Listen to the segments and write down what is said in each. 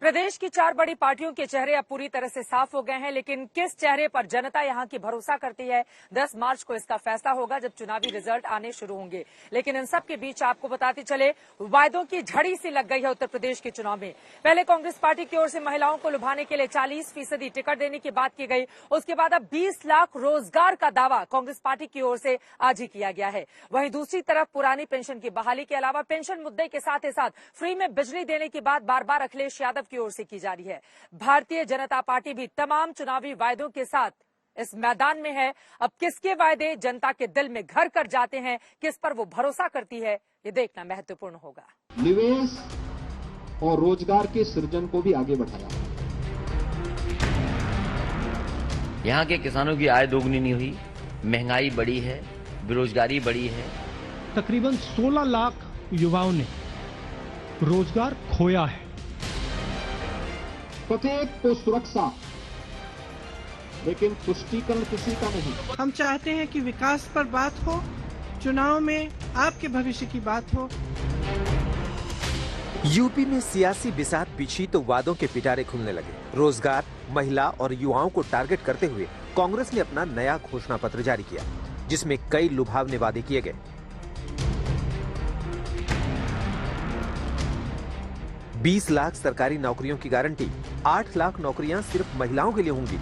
प्रदेश की 4 बड़ी पार्टियों के चेहरे अब पूरी तरह से साफ हो गए हैं, लेकिन किस चेहरे पर जनता यहां की भरोसा करती है, 10 मार्च को इसका फैसला होगा जब चुनावी रिजल्ट आने शुरू होंगे। लेकिन इन सब के बीच आपको बताते चले, वायदों की झड़ी सी लग गई है उत्तर प्रदेश के चुनाव में। पहले कांग्रेस पार्टी की ओर से महिलाओं को लुभाने के लिए 40% टिकट देने की बात की गई। उसके बाद अब 20 लाख रोजगार का दावा कांग्रेस पार्टी की ओर से आज ही किया गया है। वहीं दूसरी तरफ पुरानी पेंशन की बहाली के अलावा पेंशन मुद्दे के साथ ही साथ फ्री में बिजली देने की बात बार बार अखिलेश यादव की ओर से की जा रही है। भारतीय जनता पार्टी भी तमाम चुनावी वायदों के साथ इस मैदान में है। अब किसके वायदे जनता के दिल में घर कर जाते हैं, किस पर वो भरोसा करती है, ये देखना महत्वपूर्ण होगा। निवेश और रोजगार के सृजन को भी आगे बढ़ाया। यहाँ के किसानों की आय दोगुनी नहीं हुई, महंगाई बढ़ी है, बेरोजगारी बढ़ी है। तकरीबन 16 लाख युवाओं ने रोजगार खोया है। प्रत्येक को सुरक्षा, लेकिन तुष्टीकरण किसी का नहीं। हम चाहते हैं कि विकास पर बात हो, चुनाव में आपके भविष्य की बात हो। यूपी में सियासी बिसात बिछी तो वादों के पिटारे खुलने लगे। रोजगार, महिला और युवाओं को टारगेट करते हुए कांग्रेस ने अपना नया घोषणा पत्र जारी किया, जिसमें कई लुभावने वादे किए गए। 20 लाख सरकारी नौकरियों की गारंटी, 8 लाख नौकरियां सिर्फ महिलाओं के लिए होंगी।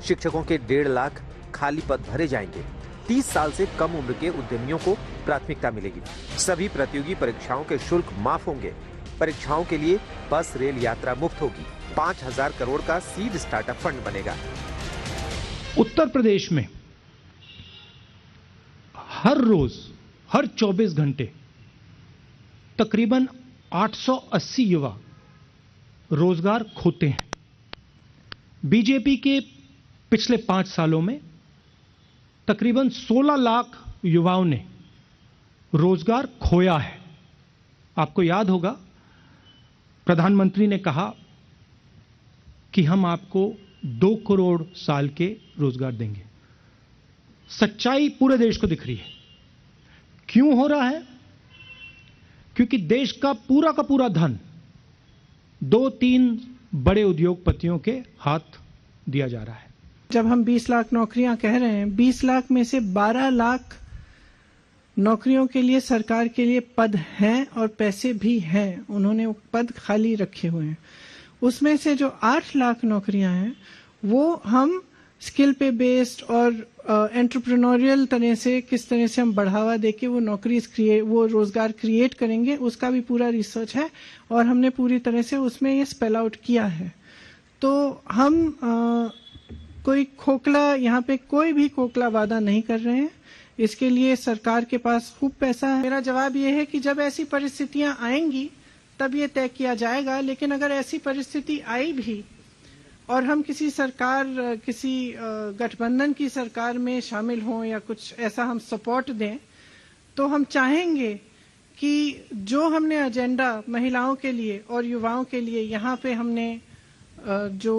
शिक्षकों के 1.5 लाख खाली पद भरे जाएंगे। 30 साल से कम उम्र के उद्यमियों को प्राथमिकता मिलेगी। सभी प्रतियोगी परीक्षाओं के शुल्क माफ होंगे। परीक्षाओं के लिए बस रेल यात्रा मुफ्त होगी। 5000 करोड़ का सीड स्टार्टअप फंड बनेगा। उत्तर प्रदेश में हर रोज, हर 24 घंटे तकरीबन 880 युवा रोजगार खोते हैं। बीजेपी के पिछले 5 सालों में तकरीबन 16 लाख युवाओं ने रोजगार खोया है। आपको याद होगा, प्रधानमंत्री ने कहा कि हम आपको 2 करोड़ साल के रोजगार देंगे। सच्चाई पूरे देश को दिख रही है। क्यों हो रहा है? क्योंकि देश का पूरा धन 2-3 बड़े उद्योगपतियों के हाथ दिया जा रहा है। जब हम 20 लाख नौकरियां कह रहे हैं, 20 लाख में से 12 लाख नौकरियों के लिए सरकार के लिए पद हैं और पैसे भी हैं। उन्होंने पद खाली रखे हुए हैं। उसमें से जो 8 लाख नौकरियां हैं वो हम स्किल पे बेस्ड और एंटरप्रेन्योरियल तरह से किस तरह से हम बढ़ावा देके वो रोजगार क्रिएट करेंगे, उसका भी पूरा रिसर्च है और हमने पूरी तरह से उसमें ये स्पेल आउट किया है। तो हम कोई खोखला, यहाँ पे कोई भी खोखला वादा नहीं कर रहे हैं। इसके लिए सरकार के पास खूब पैसा है। मेरा जवाब ये है कि जब ऐसी परिस्थितियां आएंगी तब ये तय किया जाएगा। लेकिन अगर ऐसी परिस्थिति आई भी और हम किसी गठबंधन की सरकार में शामिल हों या कुछ ऐसा हम सपोर्ट दें, तो हम चाहेंगे कि जो हमने एजेंडा महिलाओं के लिए और युवाओं के लिए यहाँ पे हमने जो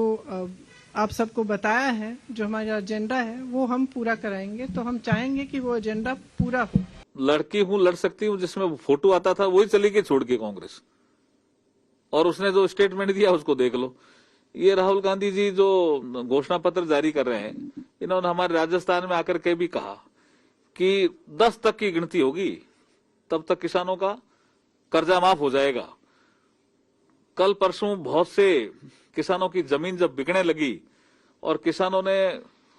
आप सबको बताया है, जो हमारा एजेंडा है, वो हम पूरा कराएंगे। तो हम चाहेंगे कि वो एजेंडा पूरा हो। लड़की हूँ, लड़ सकती हूँ, जिसमें वो फोटो आता था वही चली गई छोड़ के कांग्रेस, और उसने जो स्टेटमेंट दिया उसको देख लो। ये राहुल गांधी जी जो घोषणा पत्र जारी कर रहे हैं, इन्होंने हमारे राजस्थान में आकर के भी कहा कि 10 तक की गिनती होगी तब तक किसानों का कर्जा माफ हो जाएगा। कल परसों बहुत से किसानों की जमीन जब बिकने लगी और किसानों ने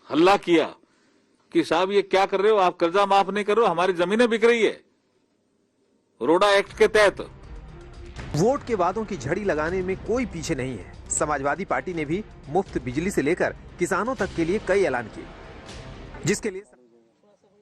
हल्ला किया कि साहब ये क्या कर रहे हो, आप कर्जा माफ नहीं कर रहे हो, हमारी जमीनें बिक रही है रोडा एक्ट के तहत। वोट के वादों की झड़ी लगाने में कोई पीछे नहीं है। समाजवादी पार्टी ने भी मुफ्त बिजली से लेकर किसानों तक के लिए कई ऐलान किए, जिसके लिए